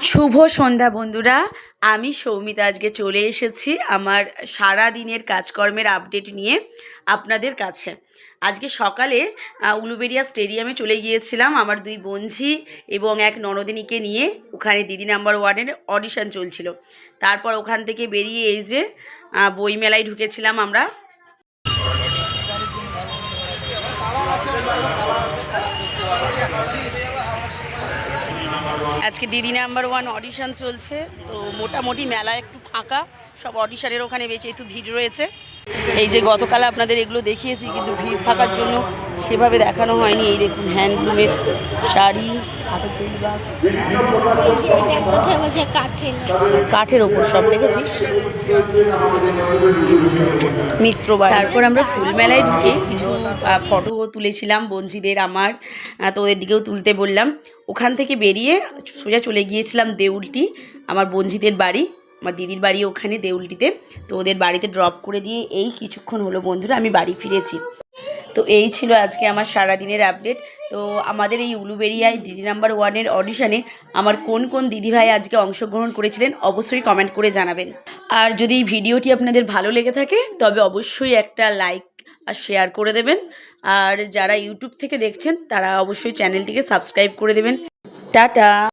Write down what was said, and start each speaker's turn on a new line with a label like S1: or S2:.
S1: শুভ সন্ধ্যা বন্ধুরা। আমি সৌমিতা আজকে চলে এসেছি আমার সারা দিনের কাজকর্মের আপডেট নিয়ে আপনাদের কাছে। আজকে সকালে উলুবেড়িয়া স্টেডিয়ামে চলে গিয়েছিলাম আমার দুই বোনঝি এবং এক ননদিনীকে নিয়ে। ওখানে দিদি নাম্বার ওয়ানের অডিশন চলছিল। তারপর ওখান থেকে বেরিয়ে এই যে বইমেলায় ঢুকেছিলাম আমরা। আজকে দিদি নাম্বার ওয়ান অডিশন চলছে, তো মোটামুটি মেলা একটু ফাঁকা, সব অডিশনের ওখানে বেশি একটু ভিড় রয়েছে। এই যে গতকাল আপনাদের এগুলো দেখিয়েছি, কিন্তু ভিড় থাকার জন্য সেভাবে দেখানো হয়নি। এই দেখুন হ্যান্ডলুমের শাড়ি, কাঠের ওপর সব দেখেছিস মিত্র। তারপর আমরা ফুল মেলায় ঢুকে কিছু ফটো তুলেছিলাম বঞ্জিদের আমার, তো ওদের দিকেও তুলতে বললাম। ওখান থেকে বেরিয়ে সোজা চলে গিয়েছিলাম দেউলটি, আমার বঞ্জিদের বাড়ি, আমার দিদির বাড়ি ওখানে দেউলটিতে। তো ওদের বাড়িতে ড্রপ করে দিয়ে এই কিছুক্ষণ হলো বন্ধুরা আমি বাড়ি ফিরেছি। তো এই ছিল আজকে আমার সারাদিনের আপডেট। তো আমাদের এই উলুবেড়িয়ায় দিদি নাম্বার ওয়ানের অডিশনে আমার কোন কোন দিদিভাই আজকে অংশগ্রহণ করেছিলেন অবশ্যই কমেন্ট করে জানাবেন। আর যদি এই ভিডিওটি আপনাদের ভালো লেগে থাকে তবে অবশ্যই একটা লাইক আর শেয়ার করে দেবেন। আর যারা ইউটিউব থেকে দেখছেন তারা অবশ্যই চ্যানেলটিকে সাবস্ক্রাইব করে দেবেন। টাটা।